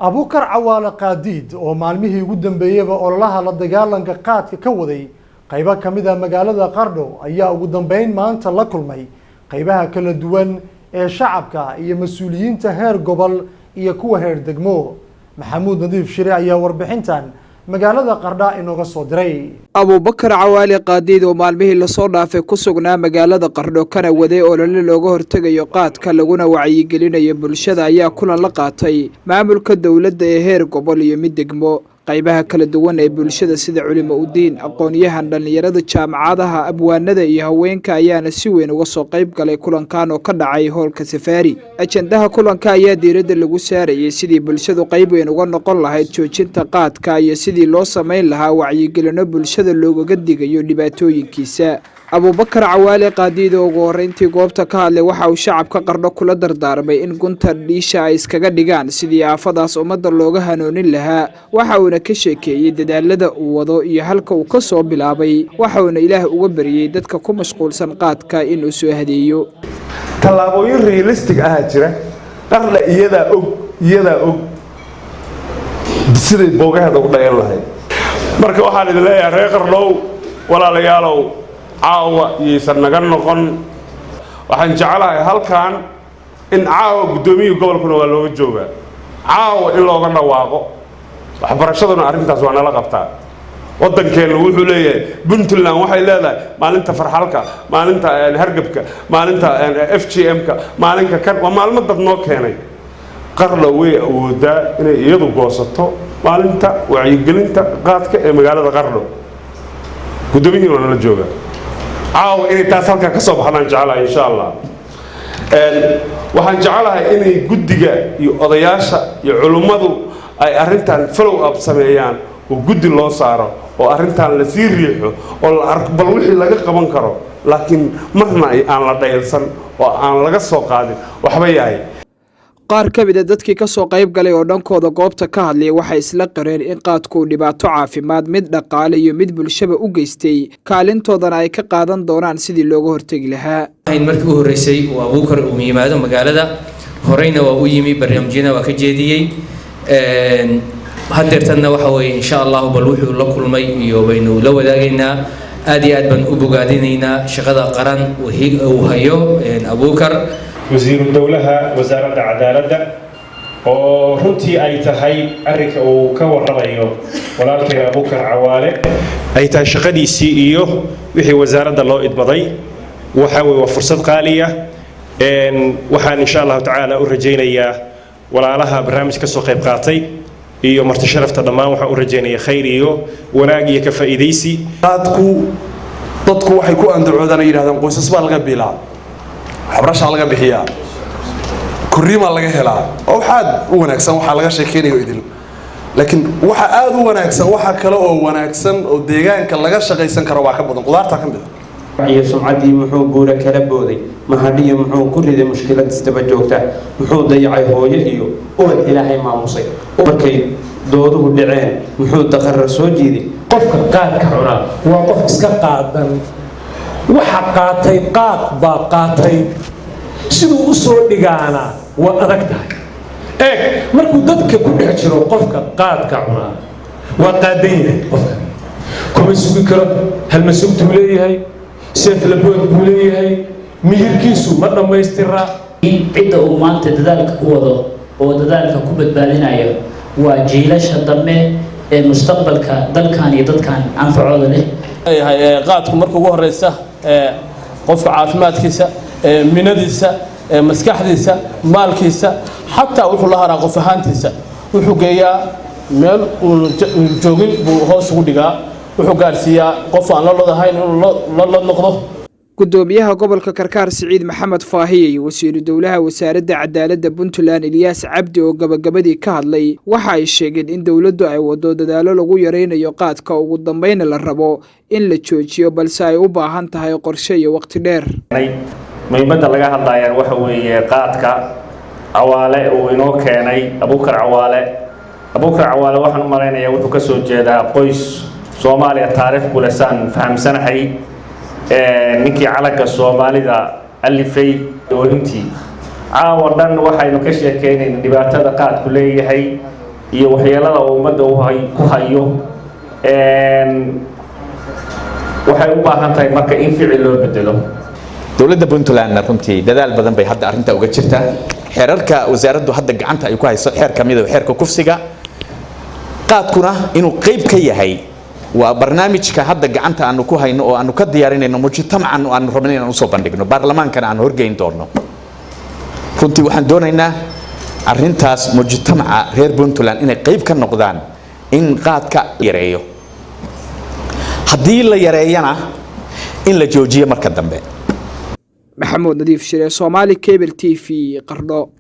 Abuukar Cawaale Qaadiid oo maalmihii ugu dambeeyayba ololaha la dagaalanka qaadka ka waday qaybo ka mid ah magaalada Qardho ayaa ugu dambeyn maanta la kulmay qaybaha kala duwan ee shacabka iyo mas'uuliyiinta heer gobol iyo kuwa heer degmo. Maxamuud Nadiif Shire ayaa warbixintan magaalada Qardho inooga soo diray. Abuukar Cawaale Qaadiid oo maalmihii la soo dhaafay ku sugnaa magaalada Qardho kana waday olole looga hortagayo qaadka laguna wacyigelinayo bulshada ayaa kulan la qaatay maamulka dawladda ee heer gobol iyo mid degmo. qaybaha kala duwan ee bulshada sida culimo u diin aqoon-yahan dhalinyarada jaamacadaha abwaanada iyo haweenka ayaana si weyn uga soo qayb galay kulankan oo ka dhacay hoolka Safari. ajandaha kulanka ayaa diiradda lagu saarayay sidii bulshadu qayb weyn uga noqon lahayd joojinta qaadka iyo sidii loo sameyn lahaa wacyigelino bulshada looga digayo dhibaatooyinkiisa. Abuukar Cawaale Qaadiid oo ugu horeyntii goobta ka hadlay waxa uu shacabka Qardho kula dardaarmay in gunta dhiisha ay iskaga dhigaan sidii aafadaas ummadda looga hanoonin lahaa. waxa uu ka sheekeeyay dadaalada uu wado iyo halka uu ka soo bilaabay. waxa uu Ilaah uga bariyay dadka ku mashquulsan qaadka in uu soo hadeeyo tallaabooyin realistic ah jira. Qardho iyada og sidii boogaheeda u dhayn lahayd. Marka waxaan idin leeyahay reer Qardho walaalayaalow caawa yeysan naga noqon. waxaan jecelahay halkan in caawa gudoomiyaha gobolkuna waa looga joogaa caawa in looga dhawaaqo waxbarashaduna arrintaas waa nala qabtaa. waddankeenu wuxuu leeyahay Puntland waxay leedahay maalinta farxalka, maalinta hargabka, maalinta FGM-ka, maalinka kan waa maalmo dad noo keenay. Qardho way awoodaa inay iyadu goosato maalinta wacyigelinta qaadka ee magaalada Qardho. gudoomiyaha waa nala joogaa caawa inay taas halka ka soo baxdaan jecelahay insha Allah. waxaan jecelahay inay guddiga iyo odayaasha iyo culimadu ay arrintan follow up sameeyaan oo guddi loo saaro oo arrintan la sii riixo oo la arko bal wixii laga qaban karo laakiin marna aan la dhaylsan oo aan laga soo qaadin waxba yahay. qaar ka mid ah dadkii ka soo qayb galay oo dhankooda goobta ka hadlay waxay isla qireen in qaadku dhibaato caafimaad mid dhaqaale iyo mid bulshaba u geystay kaalintoodana ay ka qaadan doonaan sidii looga hortagi lahaa. markii uu horeysay oo Abuukar uu yimaado magaalada horeyna waa u yimi barnaamijyada waa ka jeediyay hadeertana waxa weeye insha Allah bal wuxuu la kulmay iyo waynu la wadaagaynaa. aad iyo aad baan u bogaadinaynaa shaqada qaran uu hayo Abuukar وزير الدولة وزارة العدالة ورنتي أي تهي أرك أو كور رأيه ولكن أبوكر عوالة أي تشغلي CEO وهي وزارة الله إدبضي وحاول وفرصة قالية وحان إن شاء الله تعالى أرجينا إياه ولا لها برنامج كسوق قاطي iyo marti sharafta dhamaan waxa uu rajeenayaa khayr iyo wanaag iyo ka faa'iideysi. dadku waxay ku andacoodaan yiraahdaan qoysas baa laga biilaa xabrasha laga bixiyaa kuriima laga helaa oo waxaad u wanaagsan waxa laga sheekeynayo idil laakiin waxa aad u wanaagsan waxa kale oo wanaagsan oo deegaanka laga shaqeysan karo waa ka badan qudaarta ka mid ah iyo sumcadii muxuu buura kala booday mahadiyo muxuu ku riday mushkilad istaba joogta muxuu dayacay hooyo iyo ubad Ilaahay maamusay markay dooduhu dhaceen muxuu taqarrar soo jiiday qofka qaadka cuna waa qof iska qaadan waxa qaatay qaad baa qaatay sidoo u soo dhigaana waa adag tahay markuu dadka ku dhex jiro qofka qaadka cuna waa qaadayna qofka kuma sugi karo hal mas'uultu leeyahay seef la bood buu leeyahay miyirkiisu ma dhameystira cidda uu maanta dadaalka ku wado oo dadaalka ku badbaadinayo waa jiilasha dambe ee mustaqbalka dalkan iyo dadkan anfacooda leh. qaadku markuu ugu horeysa qofka caafimaadkiisa minadiisa maskaxdiisa maalkiisa xataa wuxuu la haraa qof ahaantiisa wuxuu geeyaa meel uu joogin buu hoos ugu dhigaa wuxuu gaarsiiyaa qof aan la ladahayn inuu la noqdo. gudoomiyaha gobolka Karkaar Siciid Maxamed Faahiye iyo wasiiru dawlaha wasaaradda cadaaladda Puntland Ilyas Cabdi oo gabagabadii ka hadlay waxa ay sheegeen in dawladdu ay wado dadaalo lagu yareynayo qaadka ugu dambeyn la rabo in la joojiyo balse ay u baahan tahay qorshe iyo waqti dheer. muhiimadda laga hadlayaa waxa weeye qaadka Cawaale oo inoo keenay Abuukar Cawaale waxaan u maleynayaa wuxuu ka soo jeedaa qoys Soomaaliya taariikh ku leesan fahamsanahay ninkii calaga Soomaalida alifay oo intii caawa dhan waxaynu ka sheekeynay dhibaatada qaadku leeyahay iyo waxyeelada uu ummadda ku hayo waxay u baahan tahay marka in ficil loo bedelo. dowladda Puntland runtii dadaal badan bay hadda arrinta uga jirtaa. xeerarka wasaaraddu hadda gacanta ay ku hayso xeer kamid ah xeerka kufsiga qaadkuna inuu qayb ka yahay waa barnaamijka hadda gacanta aanu ku hayno oo aanu ka diyaarinayno mujtamacan oo aanu rabnay inaan u soo bandhigno baarlamaankana aan horgeyn doono. runtii waxaan doonaynaa arrintaas mujtamaca reer Puntland inay qayb ka noqdaan in qaadka yareeyo. haddii la yareeyana in la joojiyo marka dambe. maxamuud nadiif shire Somali Cable TV Qardho.